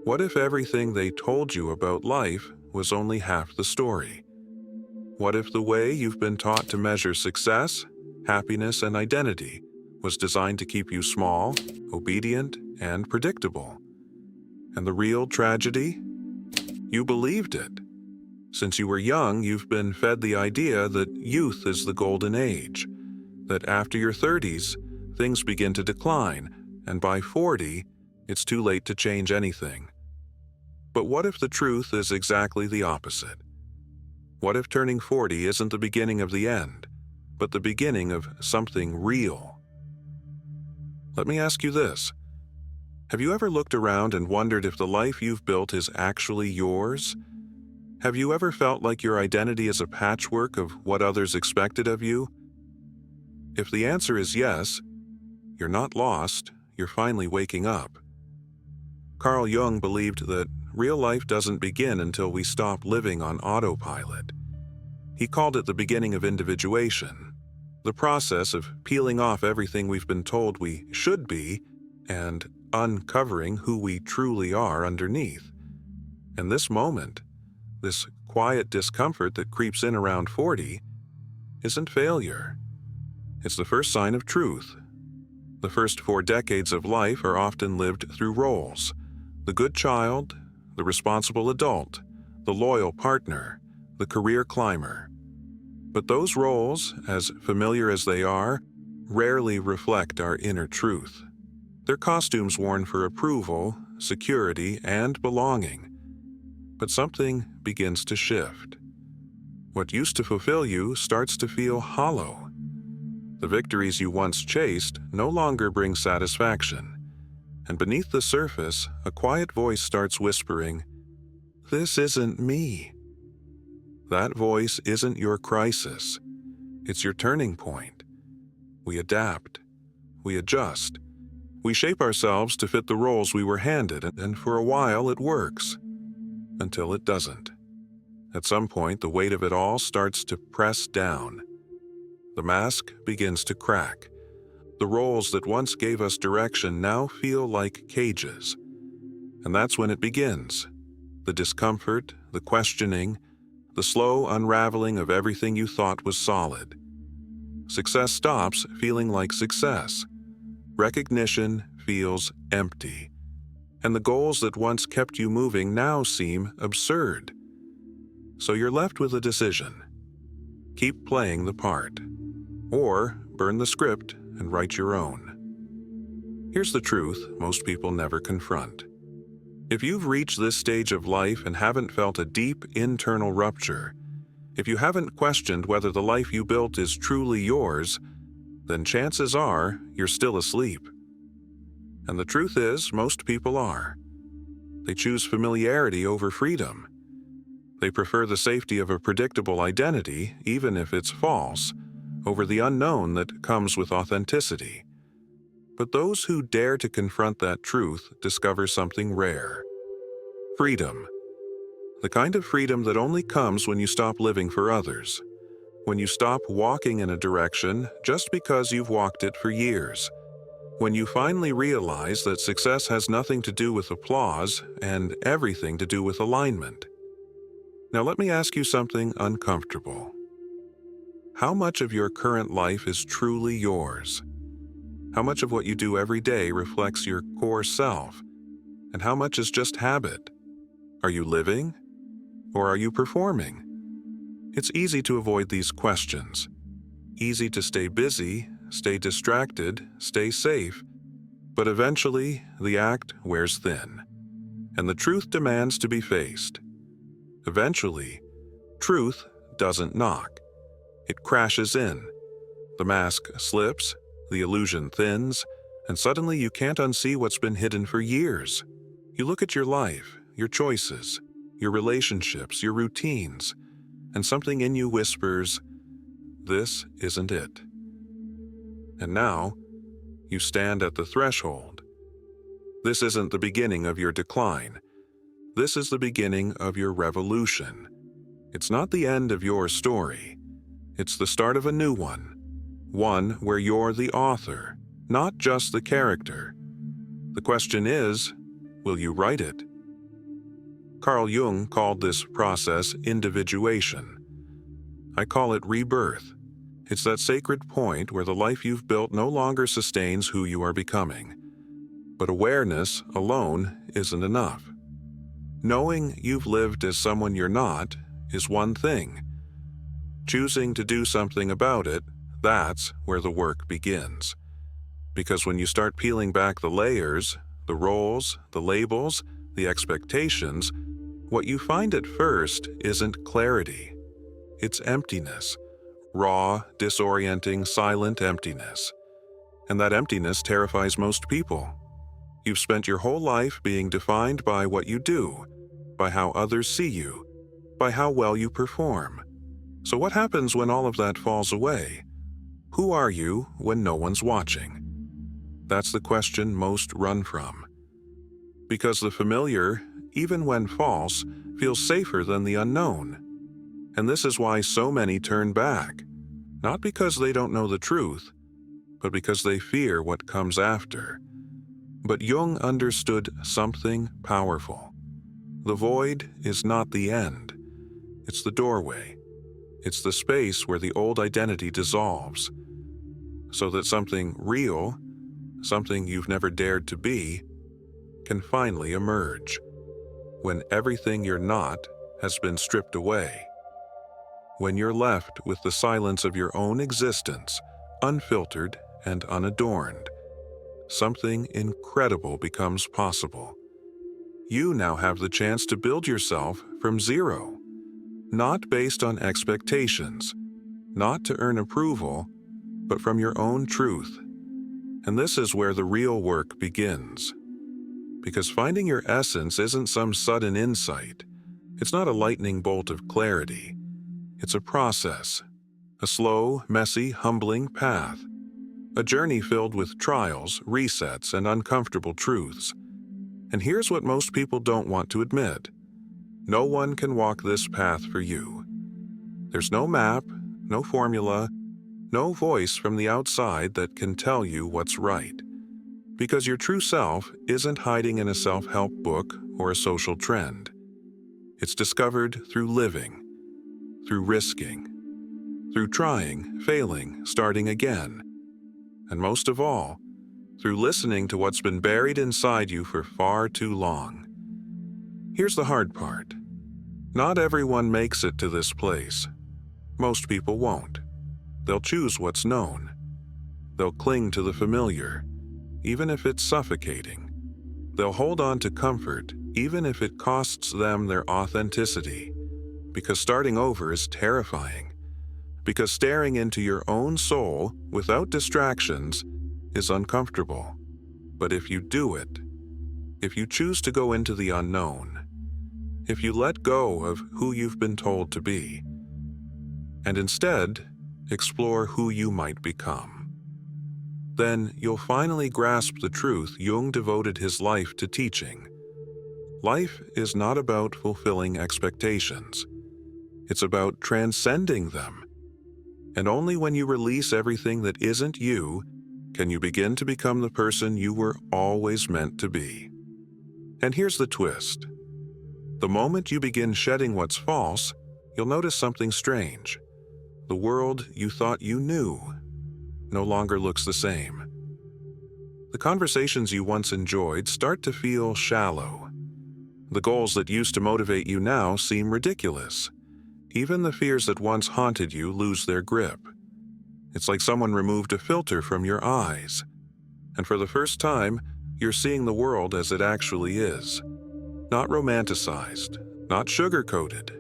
What if everything they told you about life was only half the story? What if the way you've been taught to measure success, happiness, and identity was designed to keep you small, obedient, and predictable? And the real tragedy? You believed it. Since you were young, you've been fed the idea that youth is the golden age, that after your 30s, things begin to decline, and by 40, it's too late to change anything. But what if the truth is exactly the opposite? What if turning 40 isn't the beginning of the end, but the beginning of something real? Let me ask you this. Have you ever looked around and wondered if the life you've built is actually yours? Have you ever felt like your identity is a patchwork of what others expected of you? If the answer is yes, you're not lost, you're finally waking up. Carl Jung believed that real life doesn't begin until we stop living on autopilot. He called it the beginning of individuation, the process of peeling off everything we've been told we should be and uncovering who we truly are underneath. And this moment, this quiet discomfort that creeps in around 40, isn't failure. It's the first sign of truth. The first 4 decades of life are often lived through roles: the good child, the responsible adult, the loyal partner, the career climber. But those roles, as familiar as they are, rarely reflect our inner truth. They're costumes worn for approval, security, and belonging. But something begins to shift. What used to fulfill you starts to feel hollow. The victories you once chased no longer bring satisfaction. And beneath the surface, a quiet voice starts whispering, "This isn't me." That voice isn't your crisis. It's your turning point. We adapt. We adjust. We shape ourselves to fit the roles we were handed, and for a while it works. Until it doesn't. At some point, the weight of it all starts to press down. The mask begins to crack. The roles that once gave us direction now feel like cages. And that's when it begins. The discomfort, the questioning, the slow unraveling of everything you thought was solid. Success stops feeling like success. Recognition feels empty. And the goals that once kept you moving now seem absurd. So you're left with a decision. Keep playing the part. Or burn the script and write your own. Here's the truth most people never confront. If you've reached this stage of life and haven't felt a deep internal rupture, if you haven't questioned whether the life you built is truly yours, then chances are you're still asleep. And the truth is, most people are. They choose familiarity over freedom. They prefer the safety of a predictable identity, even if it's false, over the unknown that comes with authenticity. But those who dare to confront that truth discover something rare. Freedom. The kind of freedom that only comes when you stop living for others. When you stop walking in a direction just because you've walked it for years. When you finally realize that success has nothing to do with applause and everything to do with alignment. Now let me ask you something uncomfortable. How much of your current life is truly yours? How much of what you do every day reflects your core self? And how much is just habit? Are you living? Or are you performing? It's easy to avoid these questions. Easy to stay busy, stay distracted, stay safe. But eventually, the act wears thin. And the truth demands to be faced. Eventually, truth doesn't knock. It crashes in. The mask slips, the illusion thins, and suddenly you can't unsee what's been hidden for years. You look at your life, your choices, your relationships, your routines, and something in you whispers, "This isn't it." And now, you stand at the threshold. This isn't the beginning of your decline. This is the beginning of your revolution. It's not the end of your story. It's the start of a new one. One where you're the author, not just the character. The question is, will you write it? Carl Jung called this process individuation. I call it rebirth. It's that sacred point where the life you've built no longer sustains who you are becoming. But awareness alone isn't enough. Knowing you've lived as someone you're not is one thing. Choosing to do something about it, that's where the work begins. Because when you start peeling back the layers, the roles, the labels, the expectations, what you find at first isn't clarity. It's emptiness. Raw, disorienting, silent emptiness. And that emptiness terrifies most people. You've spent your whole life being defined by what you do, by how others see you, by how well you perform. So what happens when all of that falls away? Who are you when no one's watching? That's the question most run from. Because the familiar, even when false, feels safer than the unknown. And this is why so many turn back. Not because they don't know the truth, but because they fear what comes after. But Jung understood something powerful. The void is not the end. It's the doorway. It's the space where the old identity dissolves, so that something real, something you've never dared to be, can finally emerge. When everything you're not has been stripped away. When you're left with the silence of your own existence, unfiltered and unadorned, something incredible becomes possible. You now have the chance to build yourself from zero, not based on expectations, not to earn approval, but from your own truth. And this is where the real work begins. Because finding your essence isn't some sudden insight. It's not a lightning bolt of clarity. It's a process, a slow, messy, humbling path, a journey filled with trials, resets, and uncomfortable truths. And here's what most people don't want to admit. No one can walk this path for you. There's no map, no formula, no voice from the outside that can tell you what's right. Because your true self isn't hiding in a self-help book or a social trend. It's discovered through living, through risking, through trying, failing, starting again, and most of all, through listening to what's been buried inside you for far too long. Here's the hard part. Not everyone makes it to this place. Most people won't. They'll choose what's known. They'll cling to the familiar, even if it's suffocating. They'll hold on to comfort, even if it costs them their authenticity. Because starting over is terrifying. Because staring into your own soul without distractions is uncomfortable. But if you do it, if you choose to go into the unknown, if you let go of who you've been told to be, and instead explore who you might become, then you'll finally grasp the truth Jung devoted his life to teaching. Life is not about fulfilling expectations. It's about transcending them. And only when you release everything that isn't you can you begin to become the person you were always meant to be. And here's the twist. The moment you begin shedding what's false, you'll notice something strange. The world you thought you knew no longer looks the same. The conversations you once enjoyed start to feel shallow. The goals that used to motivate you now seem ridiculous. Even the fears that once haunted you lose their grip. It's like someone removed a filter from your eyes. And for the first time, you're seeing the world as it actually is. Not romanticized, not sugar-coated,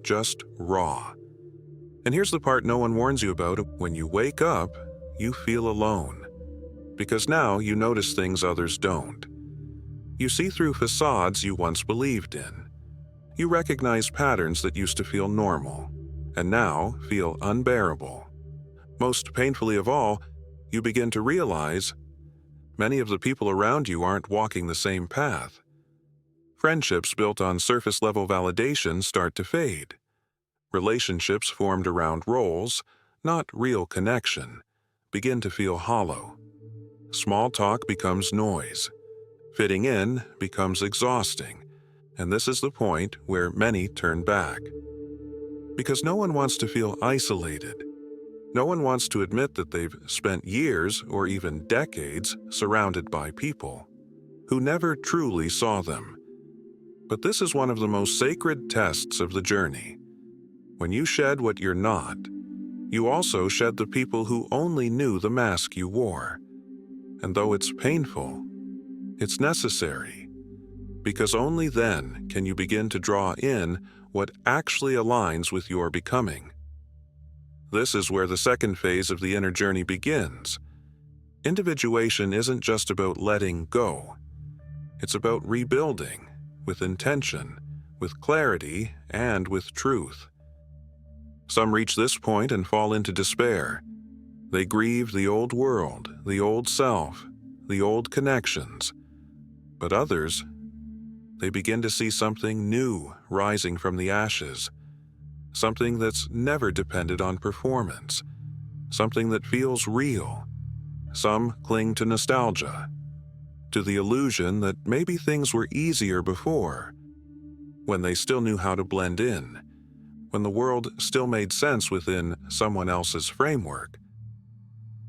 just raw. And here's the part no one warns you about. When you wake up, you feel alone. Because now you notice things others don't. You see through facades you once believed in. You recognize patterns that used to feel normal, and now feel unbearable. Most painfully of all, you begin to realize many of the people around you aren't walking the same path. Friendships built on surface-level validation start to fade. Relationships formed around roles, not real connection, begin to feel hollow. Small talk becomes noise. Fitting in becomes exhausting. And this is the point where many turn back. Because no one wants to feel isolated. No one wants to admit that they've spent years or even decades surrounded by people who never truly saw them. But this is one of the most sacred tests of the journey. When you shed what you're not, you also shed the people who only knew the mask you wore. And though it's painful, it's necessary, because only then can you begin to draw in what actually aligns with your becoming. This is where the second phase of the inner journey begins. Individuation isn't just about letting go. It's about rebuilding, with intention, with clarity, and with truth. Some reach this point and fall into despair. They grieve the old world, the old self, the old connections. But others, they begin to see something new rising from the ashes, something that's never depended on performance, something that feels real. Some cling to nostalgia, to the illusion that maybe things were easier before, when they still knew how to blend in, when the world still made sense within someone else's framework.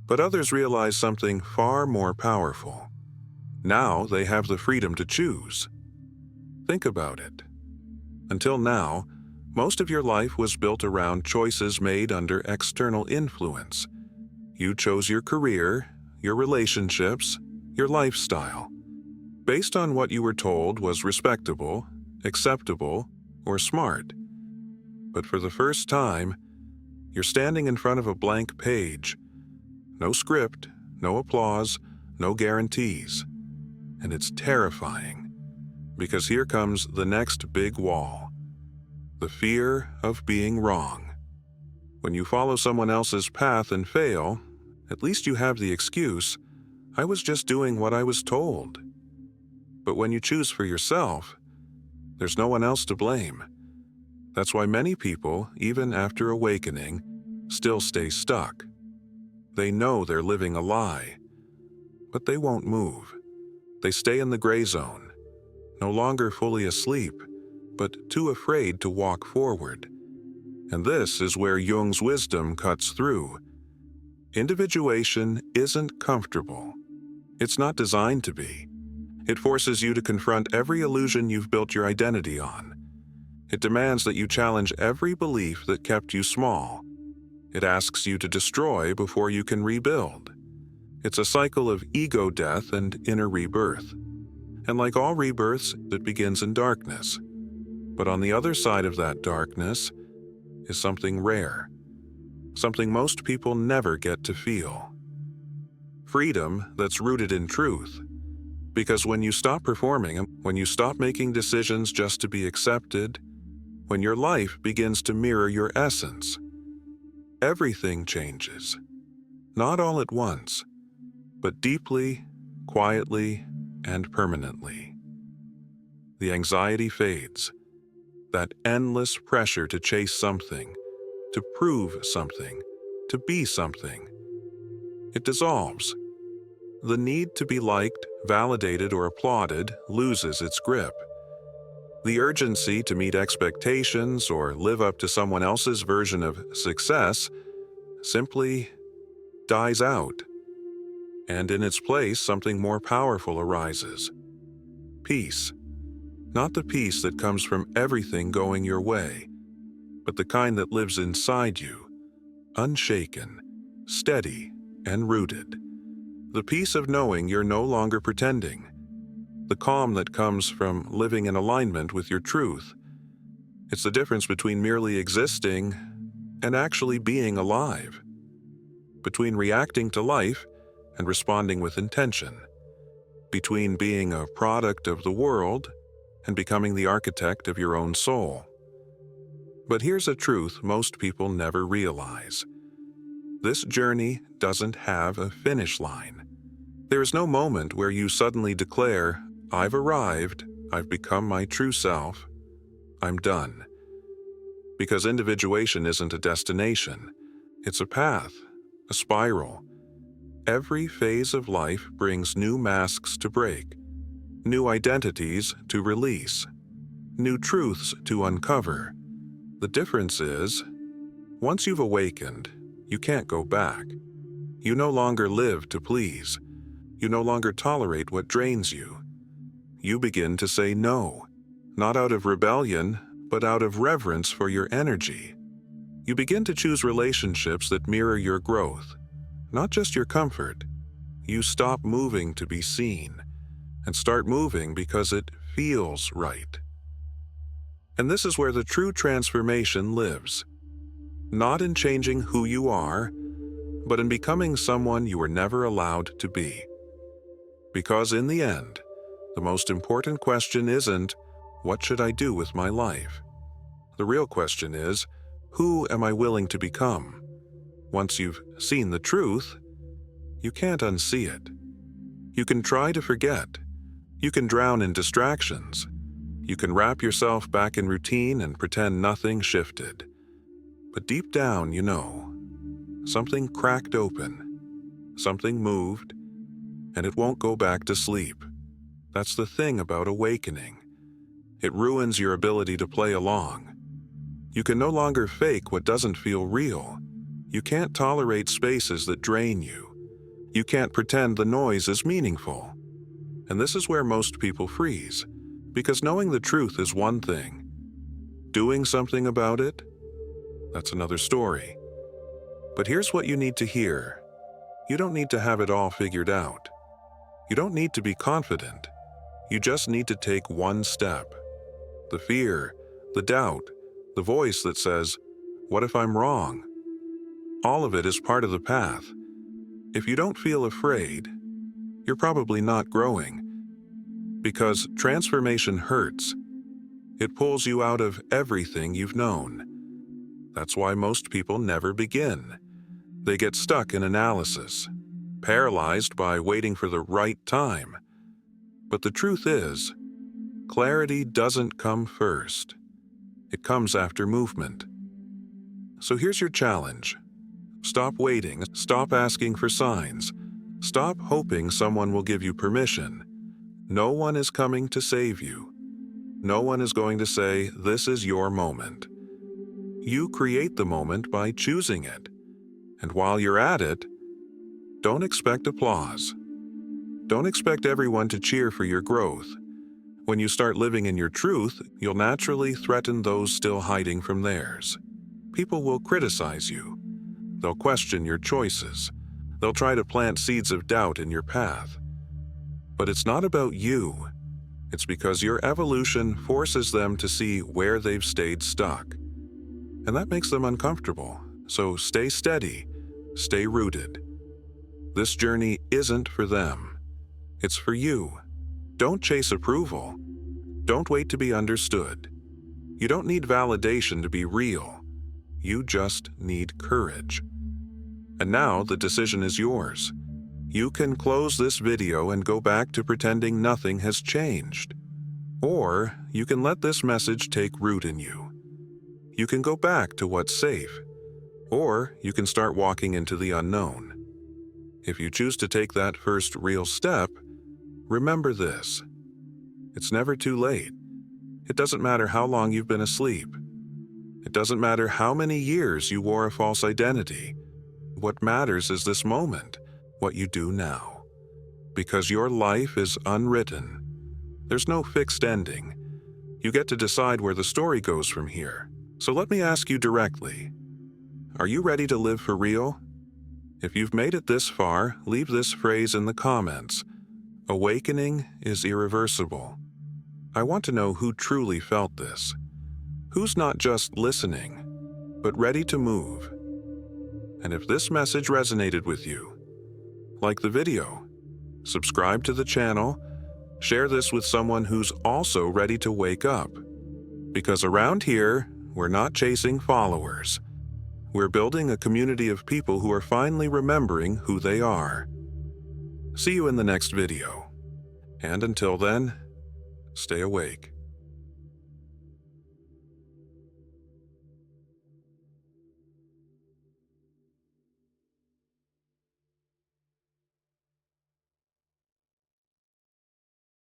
But others realize something far more powerful. Now they have the freedom to choose. Think about it. Until now, most of your life was built around choices made under external influence. You chose your career, your relationships, your lifestyle, based on what you were told was respectable, acceptable, or smart. But for the first time, you're standing in front of a blank page. No script, no applause, no guarantees. And it's terrifying, because here comes the next big wall. The fear of being wrong. When you follow someone else's path and fail, at least you have the excuse, I was just doing what I was told. But when you choose for yourself, there's no one else to blame. That's why many people, even after awakening, still stay stuck. They know they're living a lie, but they won't move. They stay in the gray zone, no longer fully asleep, but too afraid to walk forward. And this is where Jung's wisdom cuts through. Individuation isn't comfortable. It's not designed to be. It forces you to confront every illusion you've built your identity on. It demands that you challenge every belief that kept you small. It asks you to destroy before you can rebuild. It's a cycle of ego death and inner rebirth. And like all rebirths, it begins in darkness. But on the other side of that darkness is something rare, something most people never get to feel. Freedom that's rooted in truth. Because when you stop performing, when you stop making decisions just to be accepted, when your life begins to mirror your essence, everything changes. Not all at once, but deeply, quietly, and permanently. The anxiety fades. That endless pressure to chase something, to prove something, to be something. It dissolves. The need to be liked, validated, or applauded loses its grip. The urgency to meet expectations or live up to someone else's version of success simply dies out. And in its place, something more powerful arises. Peace. Not the peace that comes from everything going your way, but the kind that lives inside you, unshaken, steady, and rooted. The peace of knowing you're no longer pretending. The calm that comes from living in alignment with your truth. It's the difference between merely existing and actually being alive. Between reacting to life and responding with intention. Between being a product of the world and becoming the architect of your own soul. But here's a truth most people never realize. This journey doesn't have a finish line. There is no moment where you suddenly declare, I've arrived, I've become my true self, I'm done. Because individuation isn't a destination, it's a path, a spiral. Every phase of life brings new masks to break, new identities to release. new truths to uncover. The difference is, once you've awakened, you can't go back. You no longer live to please. You no longer tolerate what drains you. You begin to say no, not out of rebellion, but out of reverence for your energy. You begin to choose relationships that mirror your growth, not just your comfort. You stop moving to be seen and start moving because it feels right. And this is where the true transformation lives. Not in changing who you are, but in becoming someone you were never allowed to be. Because in the end, the most important question isn't, what should I do with my life? The real question is, who am I willing to become? Once you've seen the truth, you can't unsee it. You can try to forget. You can drown in distractions. You can wrap yourself back in routine and pretend nothing shifted. But deep down, you know, something cracked open, something moved, and it won't go back to sleep. That's the thing about awakening. It ruins your ability to play along. You can no longer fake what doesn't feel real. You can't tolerate spaces that drain you. You can't pretend the noise is meaningful. And this is where most people freeze, because knowing the truth is one thing. Doing something about it, that's another story. But here's what you need to hear. You don't need to have it all figured out. You don't need to be confident. You just need to take one step. The fear, the doubt, the voice that says, "What if I'm wrong?" All of it is part of the path. If you don't feel afraid, you're probably not growing. Because transformation hurts. It pulls you out of everything you've known. That's why most people never begin. They get stuck in analysis, paralyzed by waiting for the right time. But the truth is, clarity doesn't come first. It comes after movement. So here's your challenge. Stop waiting. Stop asking for signs. Stop hoping someone will give you permission. No one is coming to save you. No one is going to say, "This is your moment." You create the moment by choosing it. And while you're at it, don't expect applause. Don't expect everyone to cheer for your growth. When you start living in your truth, you'll naturally threaten those still hiding from theirs. People will criticize you. They'll question your choices. They'll try to plant seeds of doubt in your path. But it's not about you. It's because your evolution forces them to see where they've stayed stuck. And that makes them uncomfortable. So stay steady. Stay rooted. This journey isn't for them. It's for you. Don't chase approval. Don't wait to be understood. You don't need validation to be real. You just need courage. And now the decision is yours. You can close this video and go back to pretending nothing has changed. Or you can let this message take root in you. You can go back to what's safe. Or you can start walking into the unknown. If you choose to take that first real step, remember this. It's never too late. It doesn't matter how long you've been asleep. It doesn't matter how many years you wore a false identity. What matters is this moment, what you do now. Because your life is unwritten. There's no fixed ending. You get to decide where the story goes from here. So let me ask you directly. Are you ready to live for real? If you've made it this far, leave this phrase in the comments. Awakening is irreversible. I want to know who truly felt this. Who's not just listening, but ready to move. And if this message resonated with you, like the video, subscribe to the channel, share this with someone who's also ready to wake up. Because around here, we're not chasing followers. We're building a community of people who are finally remembering who they are. See you in the next video. And until then, stay awake.